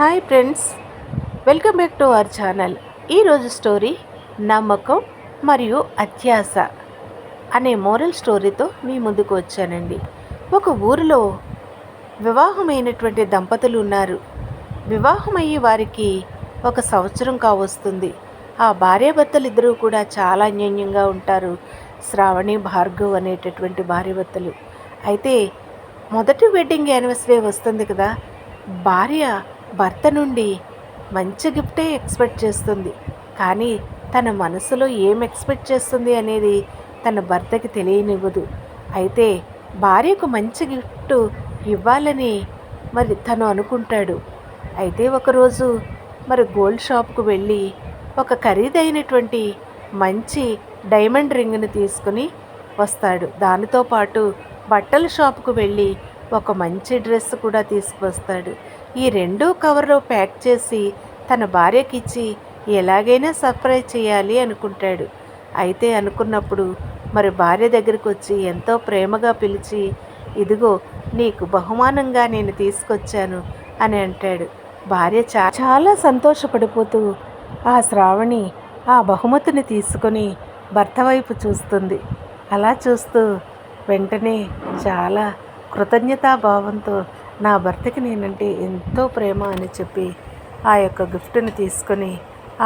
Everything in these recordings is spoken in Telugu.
Hi friends, welcome back to our channel. ఈరోజు స్టోరీ నమ్మకం మరియు అత్యాశ అనే మోరల్ స్టోరీతో మీ ముందుకు వచ్చానండి. ఒక ఊరిలో వివాహమైనటువంటి దంపతులు ఉన్నారు. వివాహమయ్యే వారికి 1 సంవత్సరం కావస్తుంది. ఆ భార్యాభర్తలు ఇద్దరూ కూడా చాలా అన్యోన్యంగా ఉంటారు. శ్రావణి, భార్గవ్ అనేటటువంటి భార్యాభర్తలు. అయితే మొదటి వెడ్డింగ్ యానివర్సరీ వస్తుంది కదా, భార్య భర్త నుండి మంచి గిఫ్టే ఎక్స్పెక్ట్ చేస్తుంది. కానీ తన మనసులో ఏం ఎక్స్పెక్ట్ చేస్తుంది అనేది తన భర్తకి తెలియనివ్వదు. అయితే భార్యకు మంచి గిఫ్ట్ ఇవ్వాలని మరి తను అనుకుంటాడు. అయితే ఒకరోజు గోల్డ్ షాప్కు వెళ్ళి ఒక ఖరీదైనటువంటి మంచి డైమండ్ రింగ్ని తీసుకుని వస్తాడు. దానితో పాటు బట్టల షాపుకు వెళ్ళి ఒక మంచి డ్రెస్ కూడా తీసుకువస్తాడు. ఈ 2 కవర్లో ప్యాక్ చేసి తన భార్యకి ఇచ్చి ఎలాగైనా సర్ప్రైజ్ చేయాలి అనుకుంటాడు. అయితే అనుకున్నప్పుడు భార్య దగ్గరికి వచ్చి ఎంతో ప్రేమగా పిలిచి, ఇదిగో నీకు బహుమానంగా నేను తీసుకొచ్చాను అని అంటాడు. భార్య చాలా సంతోషపడిపోతూ ఆ శ్రావణి ఆ బహుమతిని తీసుకొని భర్త వైపు చూస్తుంది. అలా చూస్తూ వెంటనే చాలా కృతజ్ఞతాభావంతో నా భర్తకి నేనంటే ఎంతో ప్రేమ అని చెప్పి ఆ యొక్క గిఫ్ట్ని తీసుకొని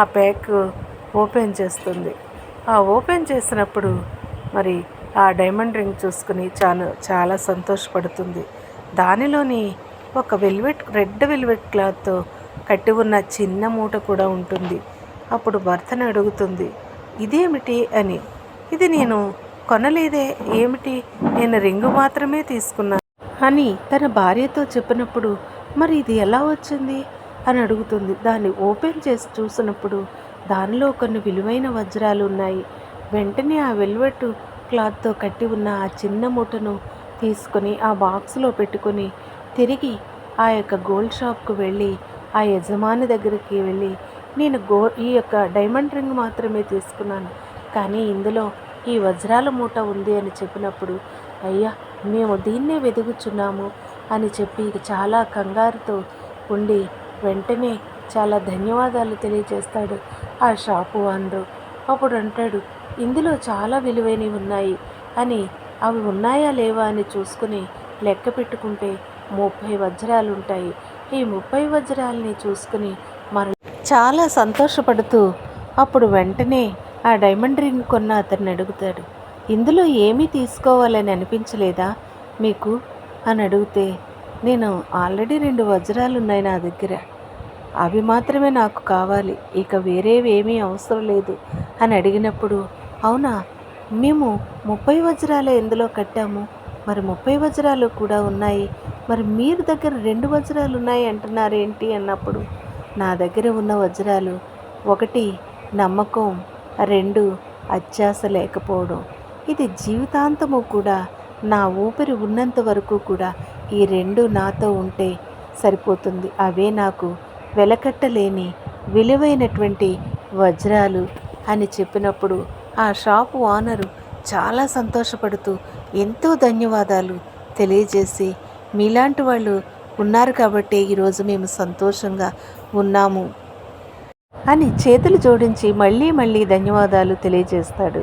ఆ ప్యాక్ ఓపెన్ చేస్తుంది. ఆ ఓపెన్ చేసినప్పుడు ఆ డైమండ్ రింగ్ చూసుకుని చాలా సంతోషపడుతుంది. దానిలోని ఒక రెడ్ వెల్వెట్ క్లాత్తో కట్టి ఉన్న చిన్న మూట కూడా ఉంటుంది. అప్పుడు భర్తను అడుగుతుంది, ఇదేమిటి అని. ఇది నేను కొనలేదే, ఏమిటి, నేను రింగు మాత్రమే తీసుకున్నాను అని తన భార్యతో చెప్పినప్పుడు ఇది ఎలా వచ్చింది అని అడుగుతుంది. దాన్ని ఓపెన్ చేసి చూసినప్పుడు దానిలో కొన్ని విలువైన వజ్రాలు ఉన్నాయి. వెంటనే ఆ వెల్వెట్ క్లాత్తో కట్టి ఉన్న ఆ చిన్న మూటను తీసుకొని ఆ బాక్స్లో పెట్టుకొని తిరిగి ఆ యొక్క గోల్డ్ షాప్కు వెళ్ళి ఆ యజమాని దగ్గరికి వెళ్ళి, నేను ఈ యొక్క డైమండ్ రింగ్ మాత్రమే తీసుకున్నాను, కానీ ఇందులో ఈ వజ్రాల మూట ఉంది అని చెప్పినప్పుడు, అయ్యా మేము దీన్నే వెతుకుచున్నాము అని చెప్పి చాలా కంగారుతో ఉండి వెంటనే చాలా ధన్యవాదాలు తెలియజేస్తాడు ఆ షాపు ఓనరు. అప్పుడు అంటాడు, ఇందులో చాలా విలువైనవి ఉన్నాయి అని. అవి ఉన్నాయా లేవా అని చూసుకుని లెక్క పెట్టుకుంటే 30 వజ్రాలు ఉంటాయి. ఈ 30 వజ్రాలని చూసుకుని చాలా సంతోషపడుతూ అప్పుడు వెంటనే ఆ డైమండ్ రింగ్ కొన్న అతన్ని అడుగుతాడు, ఇందులో ఏమీ తీసుకోవాలని అనిపించలేదా మీకు అని అడిగితే, నేను ఆల్రెడీ 2 వజ్రాలు ఉన్నాయి నా దగ్గర, అవి మాత్రమే నాకు కావాలి, ఇక వేరేవి ఏమీ అవసరం లేదు అని అడిగినప్పుడు, అవునా, మేము 30 వజ్రాలే ఎందులో కట్టాము, 30 వజ్రాలు కూడా ఉన్నాయి, మీరు దగ్గర 2 వజ్రాలు ఉన్నాయి అంటున్నారేంటి అన్నప్పుడు, నా దగ్గర ఉన్న వజ్రాలు 1 నమ్మకం, 2 అత్యాశ లేకపోవడం. ఇది జీవితాంతము కూడా నా ఊపిరి ఉన్నంత వరకు కూడా ఈ 2 నాతో ఉంటే సరిపోతుంది. అవే నాకు వెలకట్టలేని విలువైనటువంటి వజ్రాలు అని చెప్పినప్పుడు ఆ షాపు ఓనరు చాలా సంతోషపడుతూ ఎంతో ధన్యవాదాలు తెలియజేసి, మీలాంటి వాళ్ళు ఉన్నారు కాబట్టి ఈరోజు మేము సంతోషంగా ఉన్నాము అని చేతులు జోడించి మళ్ళీ ధన్యవాదాలు తెలియజేస్తాడు.